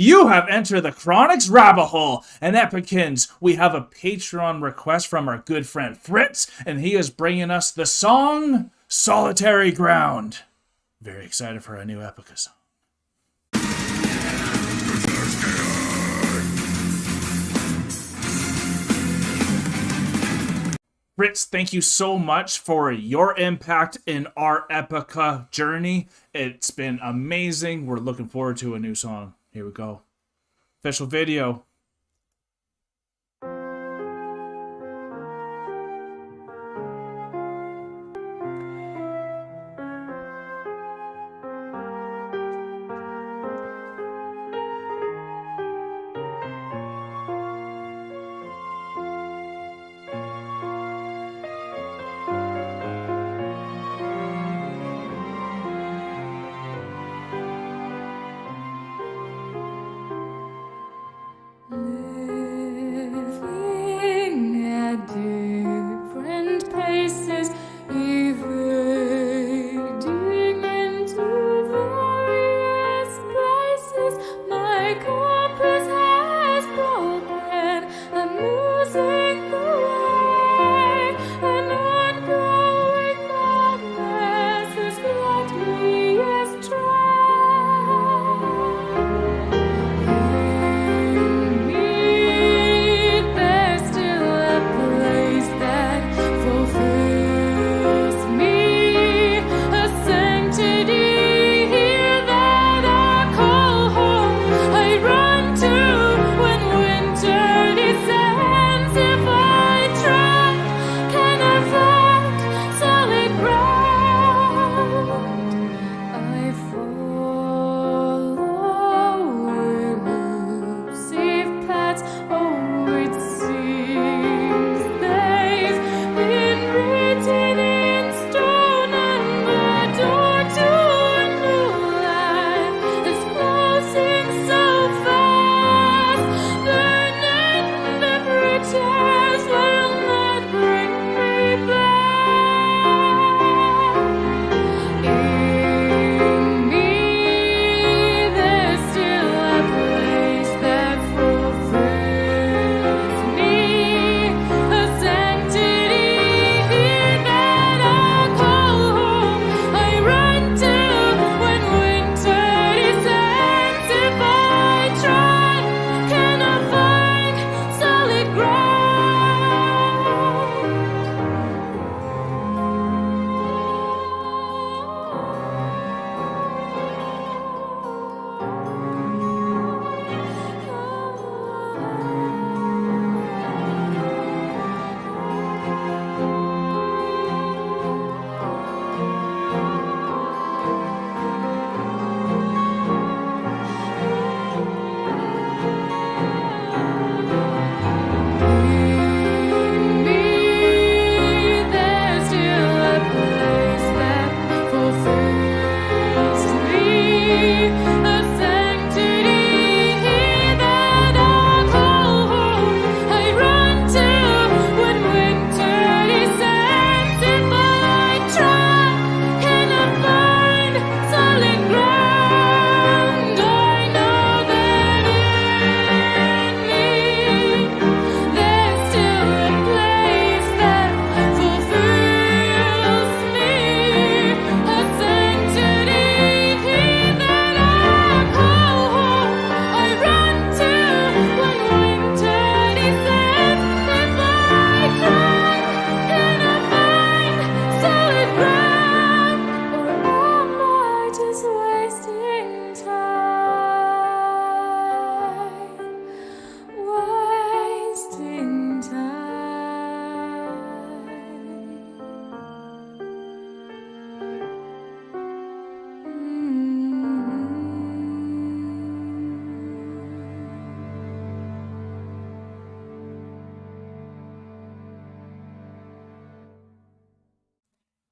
You have entered the Chronic's rabbit hole. And Epicans, we have a Patreon request from our good friend Fritz, and he is bringing us the song Solitary Ground. Very excited for a new Epica song. Fritz, thank you so much for your impact in our Epica journey. It's been amazing. We're looking forward to a new song. Here we go. Official video.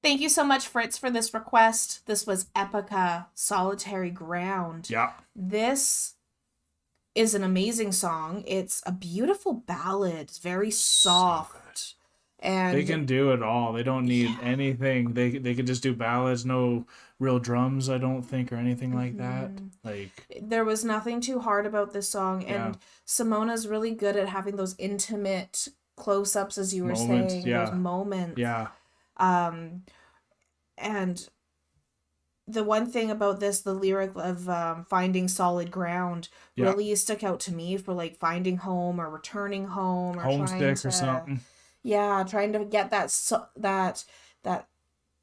Thank you so much, Fritz, for this request. This was EPICA, Solitary Ground. Yeah. This is an amazing song. It's a beautiful ballad. It's very soft. And They can do it all. They don't need anything. They can just do ballads, no real drums, I don't think, or anything like that. Like, there was nothing too hard about this song. yeah, And Simona's really good at having those intimate close-ups, as you were moments. saying, those Yeah, moments. yeah, Um, and the one thing about this, the lyric of finding solid ground, yeah. really stuck out to me for like finding home or returning home or trying Homesick or to, something. yeah, trying to get that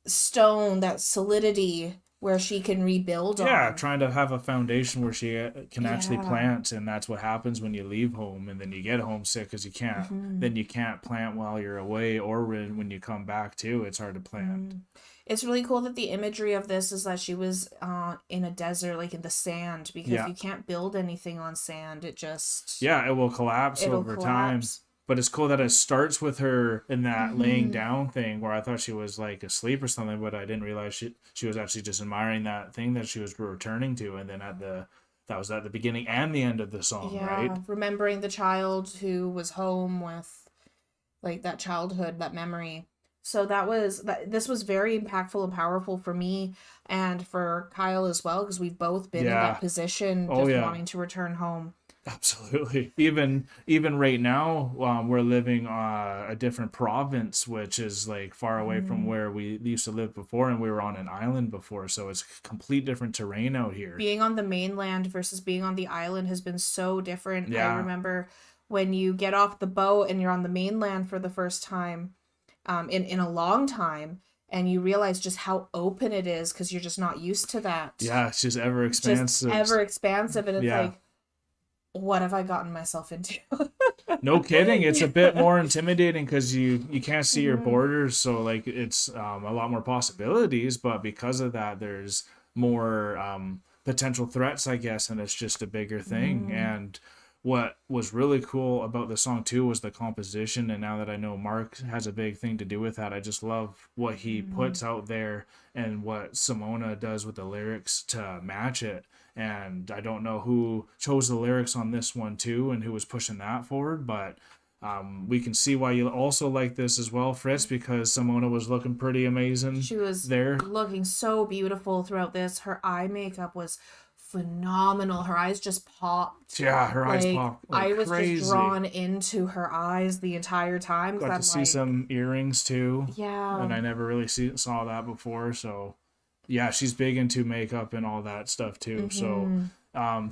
stone, that solidity where she can rebuild Yeah, on. trying to have a foundation where she can actually Yeah. plant, and that's what happens when you leave home, and then you get homesick because you can't. Then you can't plant while you're away, or when you come back too. It's hard to plant. It's really cool that the imagery of this is that she was in a desert, like in the sand, because Yeah. you can't build anything on sand. It just Yeah, it will collapse it'll over time. collapse. But it's cool that it starts with her in that laying down thing where I thought she was like asleep or something, but I didn't realize she was actually just admiring that thing that she was returning to, and then that was at the beginning and the end of the song, Yeah, right? remembering the child who was home with like that childhood, that memory. So this was very impactful and powerful for me and for Kyle as well, because we've both been in Yeah. that position, Oh, just yeah. wanting to return home. Absolutely. Even right now, we're living a different province, which is like far away from where we used to live before, and we were on an island before, so it's complete different terrain out here. Being on the mainland versus being on the island has been so different. Yeah. I remember when you get off the boat and you're on the mainland for the first time, in a long time, and you realize just how open it is because you're just not used to that. Yeah, it's just ever expansive. Just ever expansive, and it's Yeah. like, what have I gotten myself into? No kidding. It's a bit more intimidating because you can't see your borders, so like it's a lot more possibilities, but because of that, there's more potential threats, I guess, and it's just a bigger thing. And what was really cool about the song too was the composition, and now that I know Mark has a big thing to do with that, I just love what he puts out there and what Simona does with the lyrics to match it. And I don't know who chose the lyrics on this one too and who was pushing that forward, but we can see why you also like this as well, Fritz, because Simona was looking pretty amazing. She was there. looking so beautiful throughout this. Her eye makeup was phenomenal. Her eyes just popped. Yeah, her eyes Like, popped like I was crazy. just drawn into her eyes the entire time. 'Cause Got I'm to see like, some earrings too. yeah. And I never really saw that before, so yeah, she's big into makeup and all that stuff too. So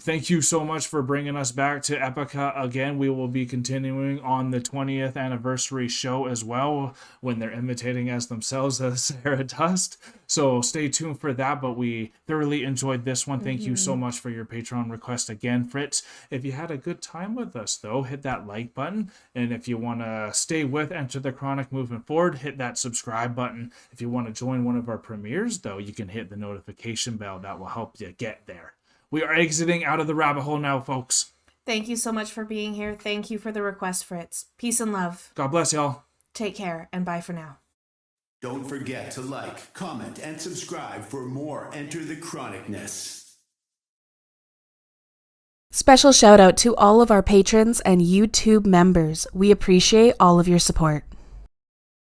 thank you so much for bringing us back to EPICA again. We will be continuing on the 20th anniversary show as well when they're imitating us themselves as Sarah Dust. So stay tuned for that, but we thoroughly enjoyed this one. Thank you so much for your Patreon request again, Fritz. If you had a good time with us though, hit that like button. And if you want to stay with Enter the Chronic moving forward, hit that subscribe button. If you want to join one of our premieres though, you can hit the notification bell. That will help you get there. We are exiting out of the rabbit hole now, folks. Thank you so much for being here. Thank you for the request, Fritz. Peace and love. God bless y'all. Take care, and bye for now. Don't forget to like, comment, and subscribe for more Enter the Chronicness. Special shout out to all of our patrons and YouTube members. We appreciate all of your support.